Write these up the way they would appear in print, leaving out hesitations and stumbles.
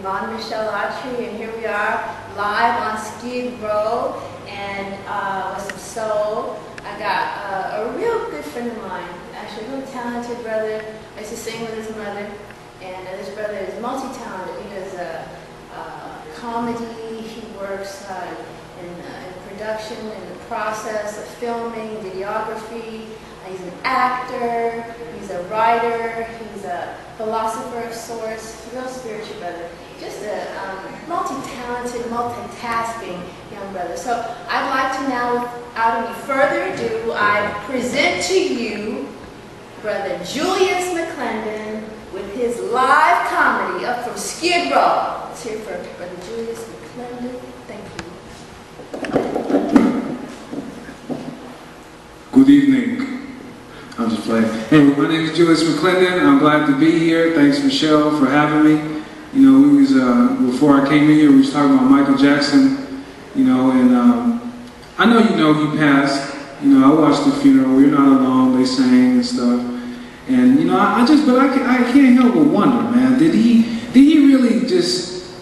Yvonne Michelle Autry, and here we are live on Skid Row and with some soul. I got a real good friend of mine, actually a really talented brother. I used to sing with his mother, and this brother is multi-talented. He does comedy, he works in production, in the process of filming, videography. He's an actor, he's a writer, he's a philosopher of sorts, real spiritual brother. Just a multi-talented, multitasking young brother. So I'd like to now, without any further ado, I present to you Brother Julius McClendon with his live comedy up from Skid Row. Let's hear for Brother Julius McClendon. Thank you. Good evening. I'm just playing. Hey, my name is Julius McClendon. I'm glad to be here. Thanks, Michelle, for having me. You know, we was before I came in here, we was talking about Michael Jackson. You know, and I know he passed. You know, I watched the funeral. We're not alone. They sang and stuff. And you know, I can't help but wonder, man. Did he really just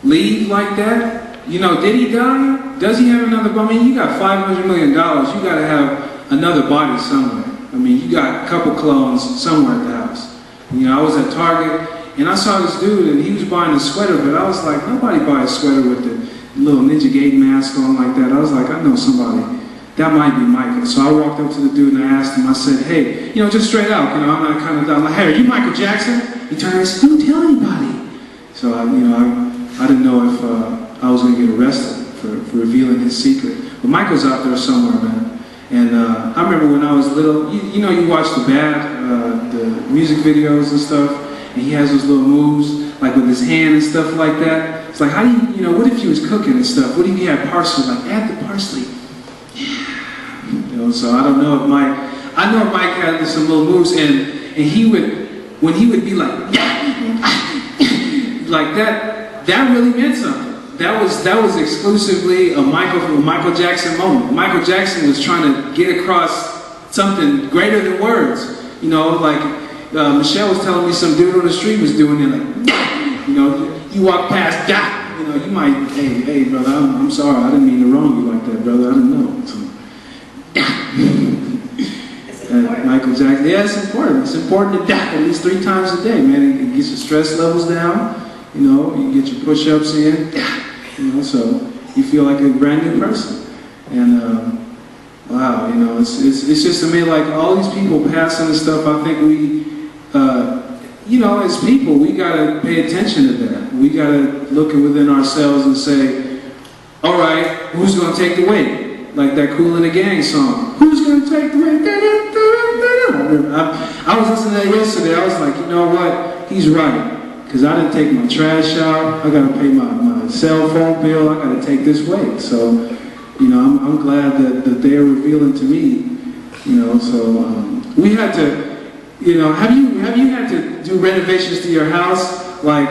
leave like that? You know, did he die? Does he have another? I mean, you got $500 million. You got to have another body somewhere. I mean, you got a couple clones somewhere at the house. You know, I was at Target, and I saw this dude, and he was buying a sweater, but I was like, nobody buys a sweater with the little Ninja Gate mask on like that. I was like, I know somebody. That might be Michael. So I walked up to the dude, and I asked him, I said, hey, you know, just straight out, you know, I'm not kind of I'm like, hey, are you Michael Jackson? He turned around and said, don't tell anybody. So, I didn't know if I was going to get arrested for revealing his secret. But Michael's out there somewhere, man. And I remember when I was little, you know, you watch the music videos and stuff, and he has those little moves, like with his hand and stuff like that. It's like, how do you know, what if he was cooking and stuff? What if he had parsley? Like, add the parsley. Yeah. You know, so I don't know if I know Mike had some little moves, and he would, when he would be like, like that really meant something. That was exclusively a Michael Jackson moment. Michael Jackson was trying to get across something greater than words. You know, like Michelle was telling me some dude on the street was doing it like, you know, you walk past, you know, you might, hey, brother, I'm sorry, I didn't mean to wrong you like that, brother, I didn't know. So, Michael Jackson, yeah, it's important. It's important to at least 3 times a day, man. It gets your stress levels down. You know, you get your push-ups in, you know, so you feel like a brand new person. And wow, you know, it's just to me, like all these people passing and stuff. I think we, you know, as people, we gotta pay attention to that. We gotta look within ourselves and say, all right, who's gonna take the weight? Like that Kool and the Gang song. Who's gonna take the weight? I was listening to that yesterday. I was like, you know what? He's right. Because I didn't take my trash out, I got to pay my cell phone bill, I got to take this weight. So, you know, I'm glad that they're revealing to me, you know. So we had to, you know, have you had to do renovations to your house? Like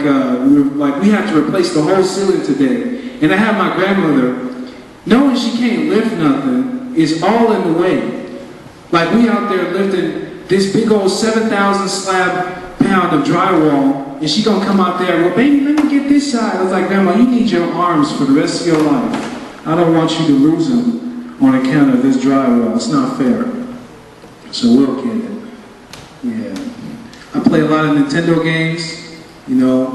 we had to replace the whole ceiling today. And I had my grandmother, knowing she can't lift nothing, is all in the way. Like we out there lifting this big old 7,000 slab pound of drywall. And she gonna come out there, well, baby, let me get this side. I was like, Grandma, you need your arms for the rest of your life. I don't want you to lose them on account of this drywall. It's not fair. So we'll get it. Yeah. I play a lot of Nintendo games. You know,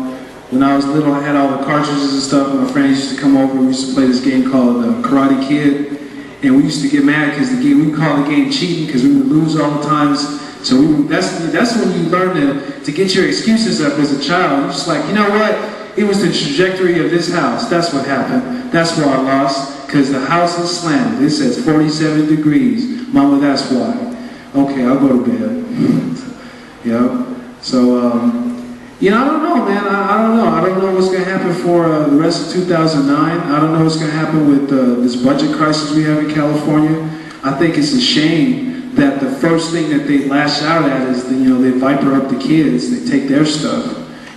when I was little, I had all the cartridges and stuff. My friends used to come over. We used to play this game called Karate Kid. And we used to get mad because we would call the game cheating because we would lose all the times. So that's when you learn to get your excuses up as a child. You're just like, you know what? It was the trajectory of this house. That's what happened. That's why I lost, because the house is slanted. It says 47 degrees. Mama, that's why. Okay, I'll go to bed. Yeah. So, you know, I don't know, man. I don't know. I don't know what's going to happen for the rest of 2009. I don't know what's going to happen with this budget crisis we have in California. I think it's a shame that the first thing that they lash out at is, they viper up the kids, they take their stuff.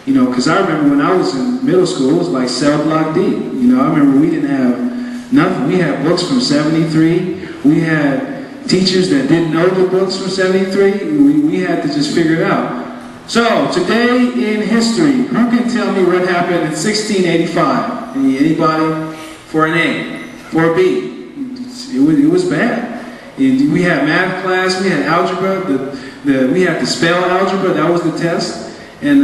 You know, because I remember when I was in middle school, it was like cell block D. You know, I remember we didn't have nothing. We had books from '73. We had teachers that didn't know the books from '73. We had to just figure it out. So, today in history, who can tell me what happened in 1685? Anybody? For an A, for a B. It was bad. We had math class, we had algebra, we had to spell algebra, that was the test. And,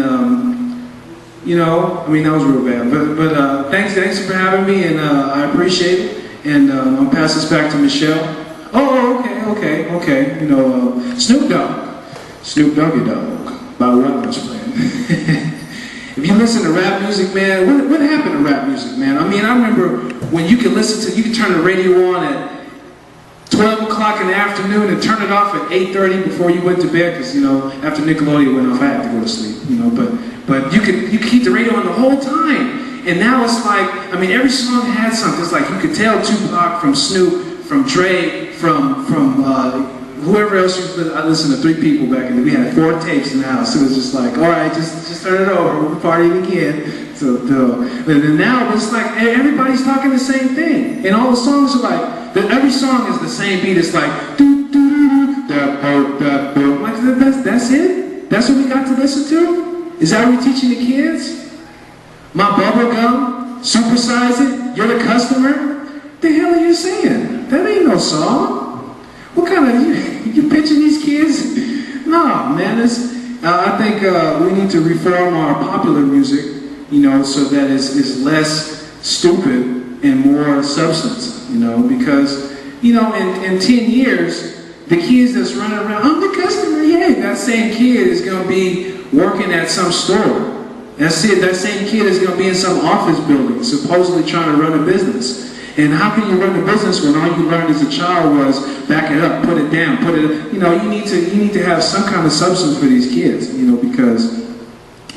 you know, I mean, that was real bad. But thanks for having me, and I appreciate it. And I'll pass this back to Michelle. Oh, okay. You know, Snoop Doggy Dogg, by Rutledge playing. If you listen to rap music, man, what happened to rap music, man? I mean, I remember when you could turn the radio on at 12 o'clock in the afternoon and turn it off at 8:30 before you went to bed, because, you know, after Nickelodeon went off, I had to go to sleep, you know, but you could keep the radio on the whole time. And now it's like, I mean, every song had something. It's like you could tell Tupac from Snoop, from Dre, from whoever else. I listened to 3 people back in the day. We had 4 tapes in the house. It was just like, all right, just turn it over. We're partying again. So, and then now it's like everybody's talking the same thing, and all the songs are like, every song is the same beat. It's like, do do do do, like that's it. That's what we got to listen to. Is that what we're teaching the kids? My bubble gum, supersize it. You're the customer. The hell are you saying? That ain't no song. What kind of you pitching these kids? No, man. I think we need to reform our popular music, you know, so that it's less stupid and more substance, you know, because, you know, in 10 years, the kids that's running around, I'm the customer, yay, that same kid is going to be working at some store. That's it, that same kid is going to be in some office building, supposedly trying to run a business. And how can you run a business when all you learned as a child was back it up, put it down, you know, you need to have some kind of substance for these kids, you know, because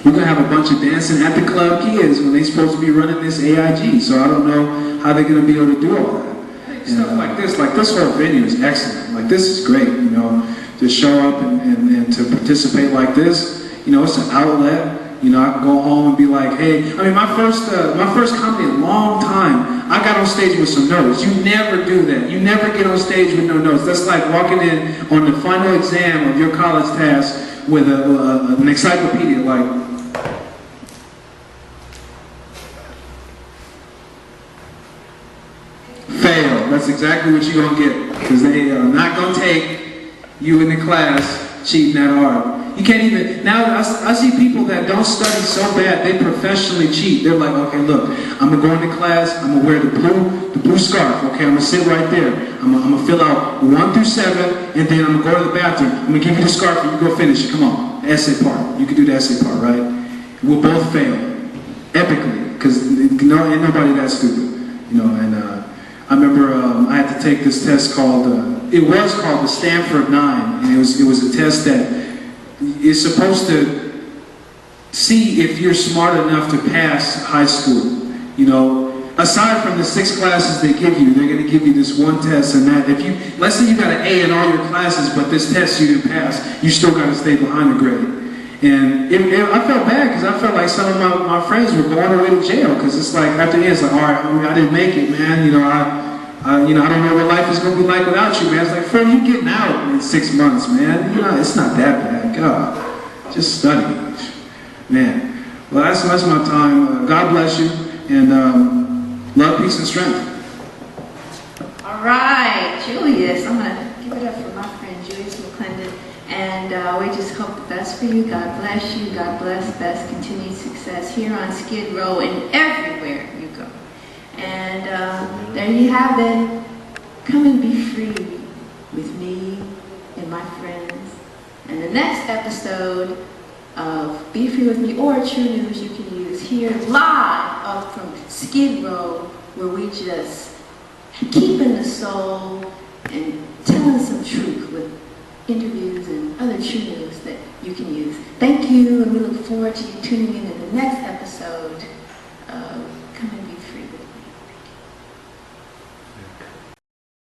we're going to have a bunch of dancing at the club kids when they're supposed to be running this AIG. So I don't know how they're going to be able to do all that. Stuff like this whole venue is excellent. Like, this is great, you know, to show up and to participate like this. You know, it's an outlet. You know, I can go home and be like, hey, I mean, my first comedy in a long time, I got on stage with some notes. You never do that. You never get on stage with no notes. That's like walking in on the final exam of your college task with an encyclopedia, like, fail. That's exactly what you're going to get. Because they are not going to take you in the class cheating that hard. You can't even, now I see people that don't study so bad, they professionally cheat. They're like, okay, look, I'm going to go into class, I'm going to wear the blue scarf, okay, I'm going to sit right there. I'm going to fill out 1 through 7, and then I'm going to go to the bathroom. I'm going to give you the scarf, and you go finish it. Come on, the essay part. You can do the essay part, right? We'll both fail, epically, because ain't nobody that stupid, you know, and I remember I had to take this test called, it was called the Stanford 9, and it was a test that is supposed to see if you're smart enough to pass high school. You know, aside from the 6 classes they give you, they're going to give you this one test, and that if you, let's say you got an A in all your classes, but this test you didn't pass, you still got to stay behind the grade. And I felt bad because I felt like some of my friends were going away to jail, because it's like, after the end, it's like, all right, I didn't make it, man. You know, I don't know what life is going to be like without you, man. It's like, friend, you getting out in 6 months, man. You know, it's not that bad. God, just study, man. Well, that's my time. God bless you, and love, peace, and strength. All right, Julius. I'm going to give it up for my friend Julius McClendon. And we just hope the best for you. God bless you. God bless. Best continued success here on Skid Row and everywhere you go. And there you have it. Come and be free with me and my friends. And the next episode of Be Free With Me or True News you can use here live up from Skid Row, where we just keeping the soul and telling some truth with interviews and other true news that you can use. Thank you, and we look forward to you tuning in the next episode.